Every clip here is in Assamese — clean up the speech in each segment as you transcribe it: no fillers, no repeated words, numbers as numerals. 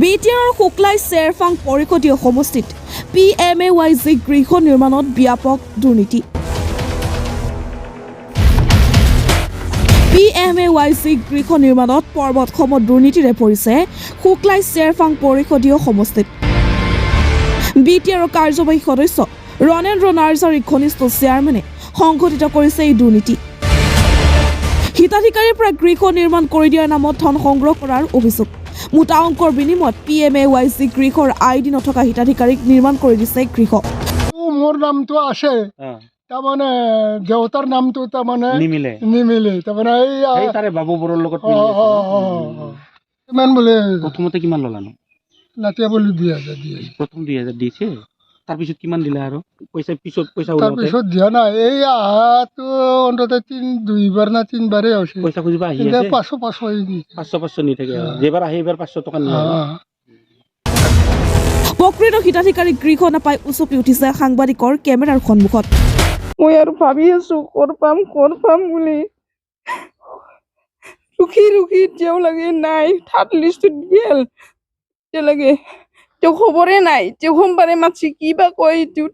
বিটিআৰৰ শুক্লাই চেৰফাং পৰিষদীয় সমষ্টিত PMAYZ গৃহ নিৰ্মাণত ব্যাপক দুৰ্নীতি। PMAYZ গৃহ নিৰ্মাণত পৰ্বতসমত দুৰ্নীতিৰে পৰিছে শুক্লাই চেৰফাং পৰিষদীয় সমষ্টিত। বিটিআৰৰ কাৰ্যবাহী সদস্য ৰণেন্দ্ৰ নাৰ্জাৰীৰ ঘনিষ্ঠ চেয়াৰমেনে সংঘটিত কৰিছে এই দুৰ্নীতি। হিতাধিকাৰীৰ পৰা গৃহ নিৰ্মাণ কৰি দিয়াৰ নামত ধন সংগ্ৰহ কৰাৰ অভিযোগ। মোটা অংকৰ বিনিময়ত PMAYZ গৃহৰ ID নথকা হিতাধিকাৰীক নিৰ্মাণ কৰি দিছে গৃহ। মোৰ নামটো আছে, তাৰমানে দেউতাৰ নামটো তাৰমানে নিমিলে তাৰমানে এই তাৰে বাবু বৰৰ লগত কিমান বোলে প্ৰথমতে কিমান ল'লানো? নাতিয়া বুলি 2000 দিয়ে। প্ৰথম 2000 দিছে, তাৰপিছত কিমান দিলা আৰু পইচা? পইচা তাৰপিছত দিয়া নাই। এই আহাটো অন্তত দুইবাৰ না তিনিবাৰেই হৈছে। পইচা খুজিব আহি আছে 500 নি থাকে। যেবাৰ আহি এবাৰ 500 টকা নিয়ে। প্ৰকৃত হিতাধিকাৰী গৃহ নাপাই উচপি উঠিছে সাংবাদিকৰ কেমেৰাৰ সন্মুখত। মই আৰু ভাবি আছো ক'ত পাম বুলি। ৰখি এতিয়াও লাগে নাই, থাৰ্ড লিষ্টত গেল এতিয়ালৈকে তেওঁ খবৰে নাই। তেওঁ সোমবাৰে মাতছি কিবা কয় এইটোত।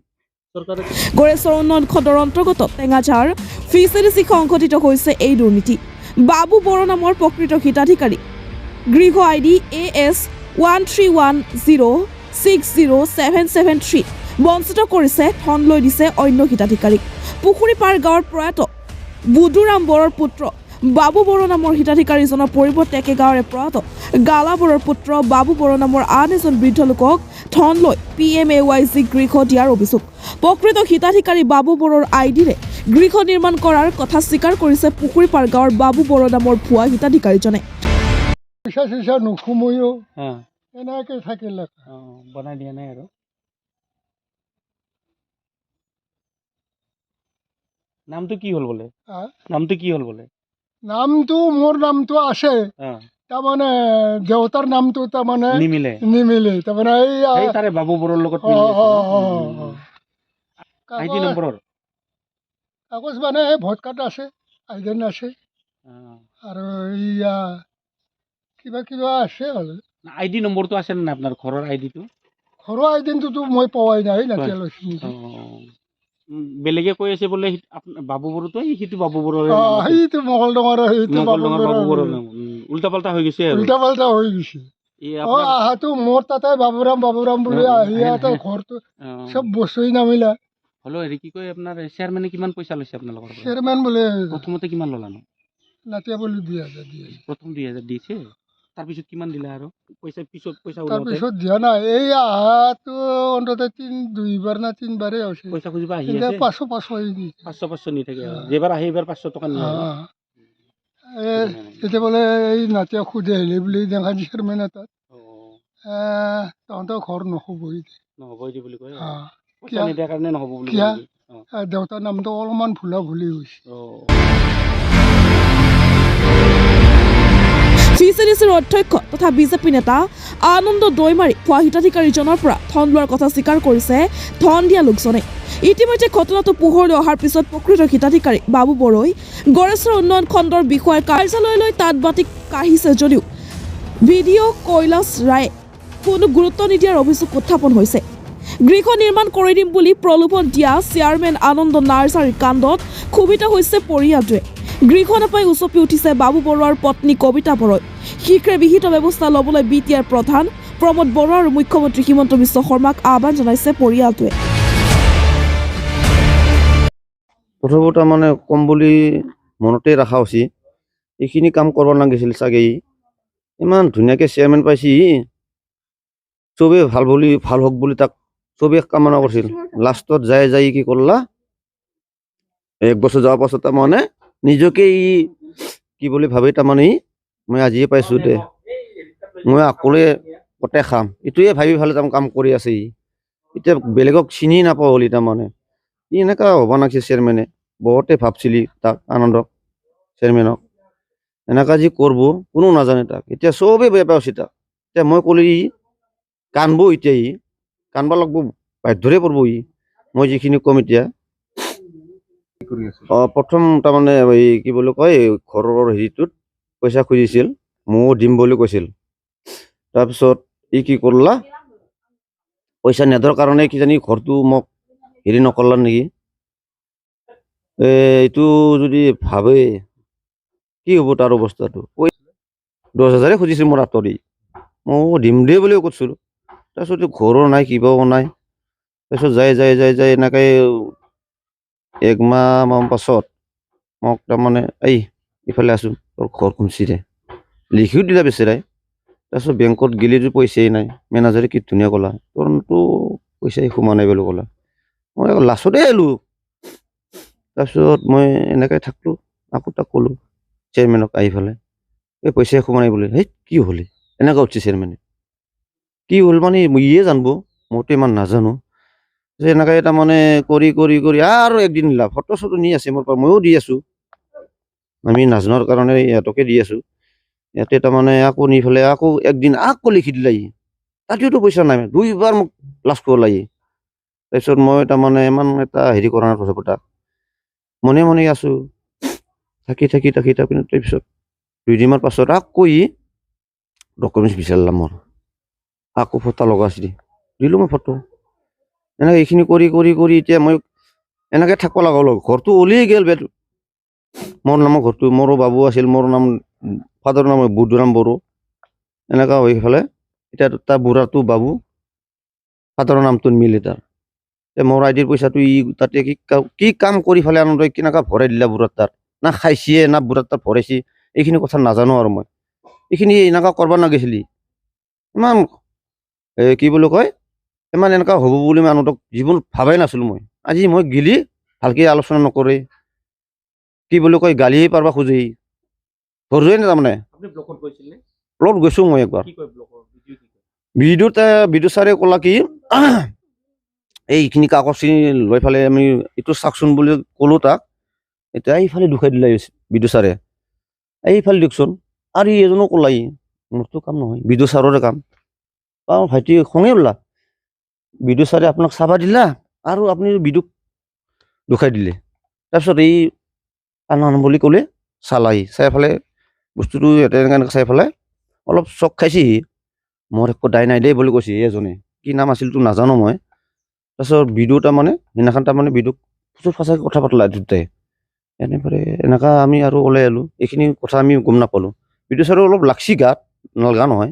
গড়েশ্বৰ উন্নয়ন খণ্ডৰ অন্তৰ্গত টেঙাঝাৰ ফিচাৰিজ সংঘটিত হৈছে এই দুৰ্নীতি। বাবু বড়ো নামৰ প্ৰকৃত হিতাধিকাৰী গৃহ ID AS 131060773 বঞ্চিত কৰিছে, ধন লৈ দিছে অন্য হিতাধিকাৰীক। পুখুৰীপাৰ গাঁৱৰ প্ৰয়াত বুধুৰাম বড়োৰ পুত্ৰ বাবু বড়ো নামৰ হিতাধিকাৰীজনৰ পৰিৱৰ্তে একে গাঁৱৰে প্ৰয়াত গালা বড়োৰ পুত্ৰ বাবু বড়ো নামৰ আন এজন বৃদ্ধ লোকক ধন লৈ PMAYZ গৃহ দিয়াৰ অভিযোগ। প্ৰকৃত হিতাধিকাৰী বাবু বড়োৰ IDৰে গৃহ নিৰ্মাণ কৰাৰ কথা স্বীকাৰ কৰিছে পুখুৰীপাৰ গাঁৱৰ বাবু বড়ো নামৰ ভুৱা হিতাধিকাৰীজনে। পইচা নোসোমোয়ো এনেকে থাকিলে বনাই দিয়া নাই আৰু। নামটো কি হ'ল বোলে? নামটো মোৰ নামটো আছে, তাৰমানে দেউতাৰ নামটো তাৰমানে নিমিলে তাৰমানে এই তাৰে বাবু বৰৰ লগত ID নম্বৰৰ কাগজ মানে এই ভোট কাৰ্ড আছে, আইডেন আছে আৰু এইয়া কিবা আছে আৰু। ID নম্বৰটো আছে নে আপোনাৰ ঘৰৰ ID-টো? ঘৰৰ আইডেনটোতো মই পোৱাই নাই নাতিয়ালৈ। বেলেগে কৈ আছে বোলে বাবু বড়োটো সিটো বাবু বড়োৰ সেইটো মঙ্গল ডাঙৰ বাবু বড়োৰ উল্টা পাল্টা হৈ গৈছে আৰু। আহাটো মোৰ তাতে বাবুৰাম বুলি আহি ইয়াতে ঘৰটো চব বস্তুৱেই নামিলা। হ'লেও হেৰি কি কয় আপোনাৰ চেয়াৰমেনে কিমান পইচা লৈছে আপোনালোকৰ? চেয়াৰমেন বোলে প্ৰথমতে কিমান ল'লানো? নাতিয়া বুলি 2000 দিয়ে। প্ৰথম 2000 দিছে, তাৰপিছত কিমান দিলা আৰু পইচা? তাৰপিছত দিয়া নাই। এই আহাটো অন্তত দুইবাৰ না তিনিবাৰেই হৈছে। পইচা খুজিব আহি আছে 500 নি থাকে। যেবাৰ আহি এবাৰ 500 টকা নিয়ে। এতিয়া বোলে এই নাতিয়া সুধি আহিলে বুলি দেখা চেয়াৰমেন এটাত তহঁতৰ ঘৰ নহ'বই বুলি কয়। পইচা নিদিয়াৰ কাৰণে নহ'ব বুলি দেউতাৰ নামটো অলপমান ভুলি হৈছে। ফিচাৰিজৰ অধ্যক্ষ তথা বিজেপি নেতা আনন্দ দৈমাৰী ভুৱা হিতাধিকাৰীজনৰ পৰা ধন লোৱাৰ কথা স্বীকাৰ কৰিছে ধন দিয়া লোকজনে। ইতিমধ্যে ঘটনাটো পোহৰলৈ অহাৰ পিছত প্ৰকৃত হিতাধিকাৰী বাবু বড়োই গড়েশ্বৰ উন্নয়ন খণ্ডৰ বিষয়াৰ কাৰ্যালয়লৈ তাঁত বাতি কাঢ়িছে যদিও ভিডিঅ' কৈলাশ ৰায়ে কোনো গুৰুত্ব নিদিয়াৰ অভিযোগ উত্থাপন হৈছে। গৃহ নিৰ্মাণ কৰি দিম বুলি প্ৰলোভন দিয়া চেয়াৰমেন আনন্দ নাৰ্জাৰীৰ কাণ্ডত ক্ষোভিত হৈছে পৰিয়ালটোৱে। গৃহ নাপাই উচপি উঠিছে বাবু বড়োৰ পত্নী কবিতা বড়োই। শীঘ্ৰে বিহিত ব্যৱস্থা ল'বলৈ বিটিআৰ প্ৰধান প্ৰমোদ বড়ো আৰু মুখ্যমন্ত্ৰী হিমন্ত বিশ্ব শৰ্মাক আহ্বান জনাইছে পৰিয়ালটোৱে। প্ৰথমতে মানে কম বুলি মনতে ৰখা উচিত, এইখিনি কাম কৰিব লাগিছিল চাগে। ইমান ধুনীয়াকৈ চেয়াৰমেন পাইছি, চবেই ভাল হওক বুলি তাক চবেই কামনা কৰিছিল। লাষ্টত যাই কি কৰলা, 1 বছৰ যোৱাৰ পাছত তাৰমানে নিজকে কি বুলি ভাবি তাৰমানে মই আজিয়ে পাইছো দে, মই অকলে গোটেই খাম, এইটোৱে ভাবি ভালে কাম কৰি আছে। এতিয়া বেলেগক চিনি নাপাওঁ বুলি তাৰমানে এনেকুৱা হ'ব নাগিছে। চেয়াৰমেনে বহুতে ভাবছিলি তাক আনন্দক চেয়াৰমেনক এনেকুৱা যি কৰিব কোনো নাজানে তাক। এতিয়া চবেই বেয়া পাইছে তাক। এতিয়া মই ক'লে কান্দব, এতিয়া কান্দব লাগব, বাধ্যৰে পৰিব। মই যিখিনি ক'ম এতিয়া প্ৰথম তাৰমানে এই কি বুলি কয় ঘৰৰ হেৰিটোত পইচা খুজিছিল, ময়ো দিম বুলি কৈছিল। তাৰপিছত ই কি কৰলা পইচা নেদৰ কাৰণে কিজানি ঘৰটো মোক হেৰি নকৰলা নেকি এইটো যদি ভাবে কি হ'ব তাৰ অৱস্থাটো 10,000 খুজিছে মোৰ আঁতৰি মই দিম দেই বুলি কৈছিলোঁ তাৰপিছত ঘৰো নাই কিবাও নাই তাৰপিছত যাই এনেকৈ 1 মাহমান পাছত মোক তাৰমানে ইফালে আছোঁ তোৰ ঘৰ খুমচিৰে লিখিও দিলা বেচেৰাই তাৰপিছত বেংকত গেলিতো পইচাই নাই মেনেজাৰে কি ধুনীয়া ক'লা তোৰতো পইচাই সোমোৱা নাই বুলি ক'লা মই লাষ্টতে আহিলোঁ তাৰপিছত মই এনেকৈ থাকলোঁ আকৌ তাক ক'লোঁ চেয়াৰমেনক আহি পেলাই এই পইচাই সোমোৱা নাই বুলি কি হ'লে এনেকৈ উঠছে চেয়াৰমেনে কি হ'ল মানে ইয়ে জানিব মইতো ইমান নাজানো যে এনেকৈ তাৰমানে কৰি আৰু একদিন নিলা ফটো চটো নি আছে মোৰ পৰা ময়ো দি আছোঁ আমি নাজানাৰ কাৰণে ইহঁতকে দি আছোঁ ইয়াতে তাৰমানে আকৌ নি পেলাই আকৌ একদিন আকৌ লিখি দিলা তাতেওতো পইচা নাই 2 বাৰ মোক লাজ কৰলা তাৰপিছত মই তাৰমানে ইমান এটা হেৰি কৰা নাই তথাপি তাক মনে আছোঁ থাকি তাৰপিছত 2 দিনমান পাছত আকৌ ডকুমেণ্টছ বিচাৰিলা মোৰ আকৌ ফটো লগাইছে দিলোঁ মই ফটো এনেকৈ এইখিনি কৰি এতিয়া মই এনেকৈ থাকিব লগা হ'ল ঘৰটো ওলিয়াই গ'ল মোৰ নামৰ ঘৰটো মোৰো বাবু আছিল মোৰ নাম ফাদাৰৰ নাম বুদ্ধৰাম বড়ো এনেকুৱা হৈ পেলাই এতিয়া তাৰ বুঢ়াটো বাবু ফাদাৰৰ নামটো মিলে তাৰ মোৰ আইডিৰ পইচাটো তাতে কি কাম কৰি পেলাই আনন্দ কেনেকুৱা ভৰাই দিলা বুঢ়াৰ তাত না খাইছিয়ে না বুঢ়াৰ তাত ভৰাইছি এইখিনি কথা নাজানো আৰু মই এইখিনি এনেকুৱা কৰিব নাগিছিলি ইমান কি বুলি কয় ইমান এনেকুৱা হ'ব বুলি মই আনন্দক জীৱন ভাবাই নাছিলোঁ মই আজি মই গেলি ভালকৈ আলোচনা নকৰে কি বুলি কয় গালিয়ে পাৰবা খোজে ধৰিবই না তাৰমানে ব্লকত গৈছোঁ মই একবাৰ বিদ্যুৎ ছাৰে ক'লা কি এইখিনি কাগজখিনি লৈ পেলাই আমি এইটো চাওকচোন বুলি ক'লোঁ তাক এতিয়া এইফালে দুখাই দিলে বিদ্যুৎ ছাৰে এইফালে দিয়কচোন আৰু এজনো ক'লা মোৰতো কাম নহয় বিদ্যুৎ ছাৰৰে কাম ভাইটি খঙে ওলা বিদ্যুৎ ছাৰে আপোনাক চাবা দিলা আৰু আপুনি বিদ্যুৎ দুখাই দিলে তাৰপিছত আন বুলি ক'লে চাই পেলাই বস্তুটো এনেকৈ চাই পেলাই অলপ চক খাইছে মোৰ একো দায় নাই দেই বুলি কৈছে এজনে কি নাম আছিলতো নাজানো মই তাৰপিছত বিদ্যুৎ তাৰমানে সেইদিনাখন তাৰমানে বিদ্যুৎ প্ৰচুৰ সঁচাকৈ কথা পাতলা দুটাই এনেদৰে এনেকুৱা আমি আৰু ওলাই আহিলোঁ এইখিনি কথা আমি গম নাপালোঁ বিদ্যুৎ ছাৰো অলপ লাগছি গাত নলগা নহয়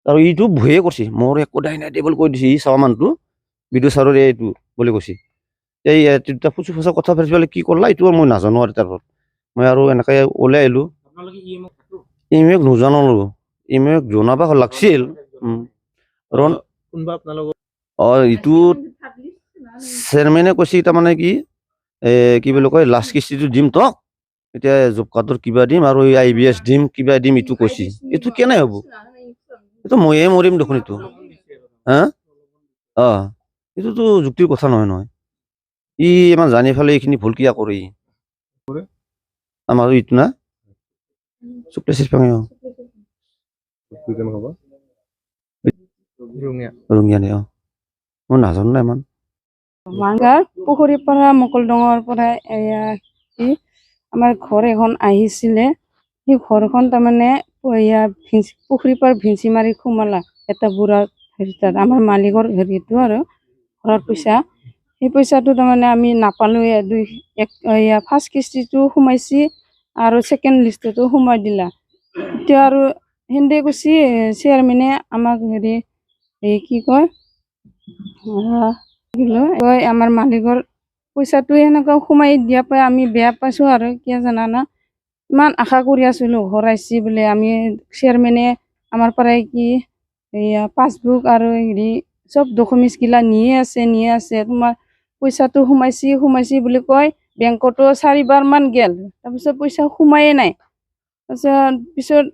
আৰু ইটো ভয়ে কৰিছে মোৰ একো দায় নাই দেই বুলি কৈ দিছে চাৱা মানুহটো বিদ্যুৎ ছাৰৰ এইটো বুলি কৈছে দুটা ফুচু ফুচা কথা পাতি পেলাই কি কৰলা এইটো মই নাজানো আৰু তাৰপৰা মই আৰু এনেকৈ ওলাই আহিলোঁ ইমেক নজানো ইমেক জনাব লাগছিল এইটো চেয়াৰমেনে কৈছে তাৰমানে কি বুলি কয় লাষ্ট কিস্তিটো দিম তক এতিয়া জব কাৰ্ডৰ কিবা দিম আৰু IBS দিম কিবা দিম এইটো কৈছে এইটো কেনে হ'ব এইটো ময়ে মৰিম দেখোন এইটো এইটোতো যুক্তিৰ কথা নহয় ইমান জানি পেলাই এইখিনি ভুল কিয় কৰে আমাৰ ইটো না ৰঙিয়ানে মই নাজানো না ইমান মাংগাৰ পুখুৰীৰ পৰা মকলডঙৰ পৰা এয়া কি আমাৰ ঘৰ এখন আহিছিলে সেই ঘৰখন তাৰমানে এয়া পুখুৰীৰ পৰা ভিঞ্চি মাৰি সোমালা এটা বুঢ়া হেৰি তাত আমাৰ মালিকৰ হেৰিটো আৰু ঘৰৰ পইচা সেই পইচাটো তাৰমানে আমি নাপালোঁ এয়া ফাৰ্ষ্ট কিস্তিটো সোমাইছি আৰু ছেকেণ্ড লিষ্টতো সোমাই দিলা এতিয়া আৰু সেন্দে কৈছি চেয়াৰমেনে আমাক হেৰি কি কয় আমাৰ মালিকৰ পইচাটো সেনেকুৱা সোমাই দিয়া পাই আমি বেয়া পাইছোঁ আৰু কিয় জানানা ইমান আশা কৰি আছিলোঁ ঘৰ আহিছি বোলে আমি চেয়াৰমেনে আমাৰ পৰাই কি এয়া পাছবুক আৰু হেৰি চব ডকুমেণ্টছগিলা নিয়ে আছে তোমাৰ পইচাটো সোমাইছি বুলি কয় বেংকতো 4বাৰমান গেল তাৰপিছত পইচা সোমায়ে নাই পিছত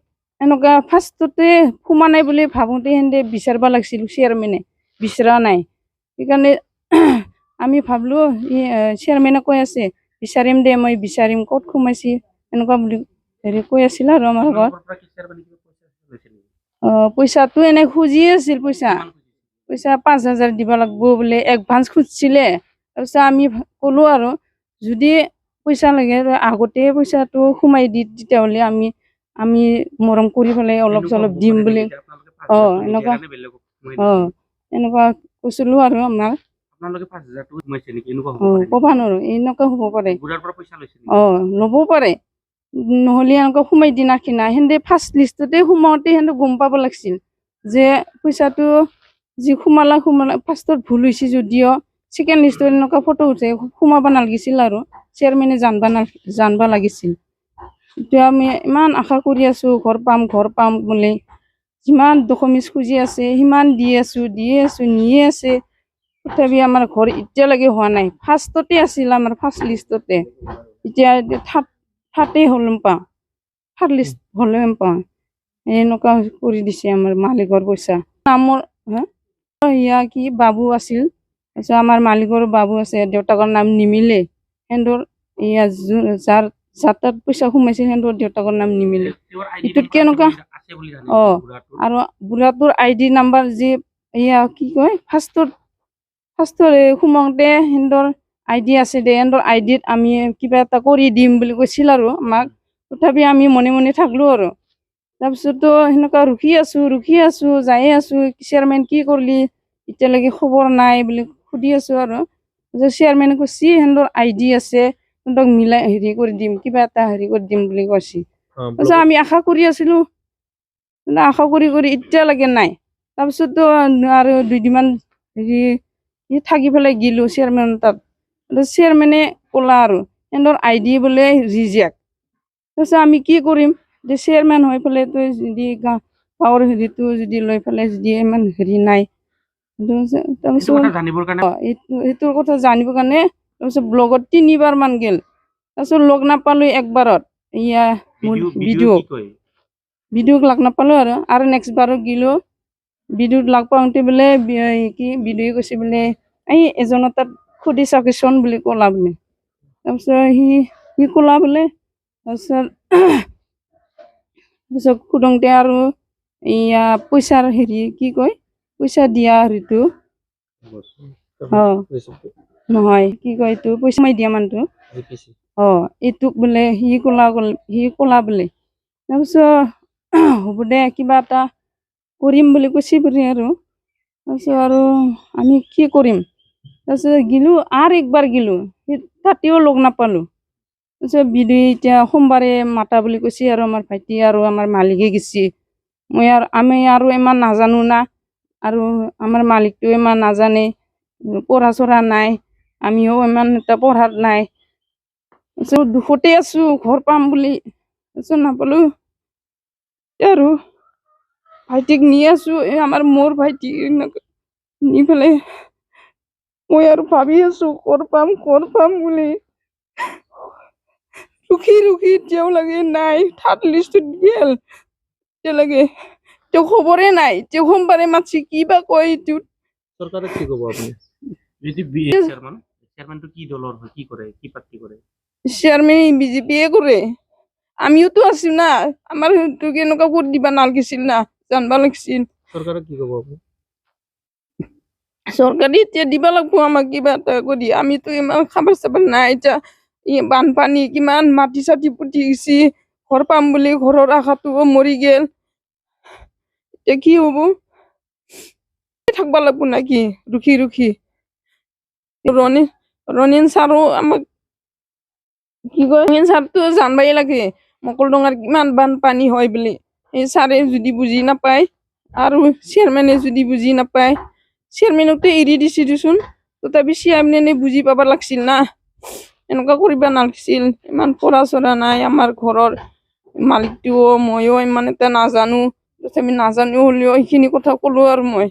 এনেকুৱা ফাৰ্ষ্টতে সোমা নাই বুলি ভাবোঁতে সেন্দে বিচাৰিব লাগিছিল চেয়াৰমেনে বিচৰা নাই সেইকাৰণে আমি ভাবিলোঁ চেয়াৰমেনে কৈ আছে বিচাৰিম দে মই বিচাৰিম ক'ত সোমাইছি এনেকুৱা বুলি হেৰি কৈ আছিল আৰু আমাৰ ঘৰত পইচাটো এনে খুজিয়ে আছিল পইচা 5,000 দিব লাগিব বোলে এডভান্স খুজিছিলে তাৰপিছত আমি ক'লোঁ আৰু যদি পইচা লাগে আগতে পইচাটো সোমাই দি তেতিয়াহ'লে আমি মৰম কৰি পেলাই অলপ চলপ দিম বুলি এনেকুৱা কাৰণে বেলেগক সোমাই দিছে। এনেকুৱা কৈছিলো আৰু আমাৰ আপোনালোকে 5,000 টো সোমাইছে নেকি এনেকুৱা হ'ব পাৰে ক'ব নোৱাৰো এনেকুৱা হ'ব পাৰে বুঢ়াৰ পৰা পইচা লৈছে নেকি ল'বও পাৰে নহ'লে এনেকুৱা সোমাই দি নাখিনা সেন্দে ফাৰ্ষ্ট লিষ্টতে সোমাওঁতে সেন্দে গম পাব লাগিছিল যে পইচাটো যি সোমালা ফাৰ্ষ্টত ভুল হৈছে যদিও ছেকেণ্ড লিষ্টত এনেকুৱা ফটো উঠে সোমাব নালাগিছিল আৰু চেয়াৰমেনে জানবা লাগিছিল এতিয়া আমি ইমান আশা কৰি আছো ঘৰ পাম বুলি যিমান ডকুমেণ্টছ খুজি আছে সিমান দিয়ে আছো নিয়ে আছে তথাপি আমাৰ ঘৰ এতিয়ালৈকে হোৱা নাই ফাৰ্ষ্টতে আছিল আমাৰ ফাৰ্ষ্ট লিষ্টতে এতিয়া থাৰ্ডেই হ'ল পাওঁ থাৰ্ড লিষ্ট হ'লে পাওঁ এনেকুৱা কৰি দিছে আমাৰ মালিকৰ পইচা নামৰ ইয়া কি বাবু আছিল তাৰপিছত আমাৰ মালিকৰ বাবু আছে দেউতাকৰ নাম নিমিলে সেন্দৰ ইয়া যাৰ তাত পইচা সোমাইছে সেন্দৰ দেউতাকৰ নাম নিমিলে ইটোত কেনেকুৱা আছে বুলি জানে বুঢ়াটোৰ আৰু বুঢ়াটোৰ ID নাম্বাৰ যি ইয়া কি কয় ফাৰ্ষ্টৰ সোমাওঁতে সেন্দৰ ID আছে দে সেন্দৰ IDত আমি কিবা এটা কৰি দিম বুলি কৈছিল আৰু আমাক তথাপি আমি মনে মনে থাকলো আৰু তাৰপিছতো সেনেকুৱা ৰখি আছো যাই আছো চেয়াৰমেন কি কৰিলি এতিয়ালৈকে খবৰ নাই বুলি সুধি আছো আৰু চেয়াৰমেনে কৈছি সেন্দৰ ID আছে সেন্দক মিলাই হেৰি কৰি দিম কিবা এটা হেৰি কৰি দিম বুলি কৈছি তাৰপিছত আমি আশা কৰি আছিলো আশা কৰি এতিয়ালৈকে নাই তাৰপিছতো আৰু 2 দিনমান হেৰি থাকি পেলাই গিলো চেয়াৰমেন তাত চেয়াৰমেনে ক'লা আৰু সেন্দৰ ID বোলে ৰিজেক্ট তাৰপিছত আমি কি কৰিম যে চেয়াৰমেন হৈ পেলাই তই যদি গাঁৱৰ হেৰিটো যদি লৈ পেলাই যদি ইমান হেৰি নাই তাৰপিছত কথা জানিবৰ কাৰণে এইটোৰ কথা জানিবৰ কাৰণে তাৰপিছত ব্লগত 3 বাৰ মান গেল তাৰপিছত লগ নাপালো একবাৰত ইয়া ভিডিঅ'ক লগ নাপালো আৰু নেক্সট বাৰত গিলো ভিডিঅ'ত লগ পাওঁতে বোলে কি ভিডিঅ'ই কৈছে বোলে এই এজনৰ তাত সুধি চাওকচোন বুলি ক'লা বোলে তাৰপিছত সি ক'লা বোলে তাৰপিছত সোধোতে আৰু ইয়া পইচাৰ হেৰি কি কয় পইচা দিয়া হেৰিটো নহয় কি কয় এইটো পইচা মাৰি দিয়া মানুহটো এইটোক বোলে সি ক'লা বোলে তাৰপিছত হ'ব দে কিবা এটা কৰিম বুলি কৈছে বুলি আৰু তাৰপিছত আৰু আমি কি কৰিম তাৰপিছত গিলো আৰু একবাৰ গিলো তাতেও লগ নাপালো তাৰপিছত বিদুই এতিয়া সোমবাৰে মাতা বুলি কৈছে আৰু আমাৰ ভাইটি আৰু আমাৰ মালিকে গেছি আমি আৰু ইমান নাজানো না আৰু আমাৰ মালিকটো ইমান নাজানে পঢ়া চঢ়া নাই আমিও ইমান এটা পঢ়াত নাই তাৰপিছত দুখতে আছো ঘৰ পাম বুলি তাৰপিছত নাপালো আৰু ভাইটিক নি আছো আমাৰ মোৰ ভাইটি নি পেলাই মই আৰু ভাবি আছো ঘৰ পাম বুলি ৰখি এতিয়াও লাগে নাই থাৰ্ড লিষ্টত গেল এতিয়ালৈকে তেওঁ খবৰে নাই তেওঁ সোমবাৰে মাতছি কিবা কয় এইটোত চৰকাৰে কি ক'ব আপুনি যদি চেয়াৰমেনটো কি দলৰ হয় কি কৰে কি পাৰ্টি কৰে চেয়াৰমেন বিজেপিয়ে কৰে আমিওতো আছো না আমাৰ সেইটো কেনেকুৱা কৰি দিবা নালাগিছিল না জানবা লাগিছিল চৰকাৰে কি ক'ব আপুনি চৰকাৰে এতিয়া দিবা লাগব আমাক কিবা এটা কৰি আমিতো ইমান খাবৰ চাবৰ নাই এতিয়া বানপানী কিমান মাটি চাটি পুতি গৈছে ঘৰ পাম বুলি ঘৰৰ আশাটো মৰি গেল এতিয়া কি হ'ব থাকবা লাগব নাকি ৰখি ৰনিন ছাৰো আমাক কি কয় ৰনিন ছাৰটো জানবাই লাগে মকলডোঙাৰ কিমান বানপানী হয় বুলি এই ছাৰে যদি বুজি নাপায় আৰু চেয়াৰমেনে যদি বুজি নাপায় চেয়াৰমেনকতো এৰি দিছে দেচোন তথাপি চেয়াৰমেনে বুজি পাব লাগিছিল না এনেকুৱা কৰিব নালাগিছিল ইমান পঢ়া চঢ়া নাই আমাৰ ঘৰৰ মালিকটোও ময়ো ইমান এটা নাজানো তথাপি নাজানো হ'লেও সেইখিনি কথা ক'লো আৰু মই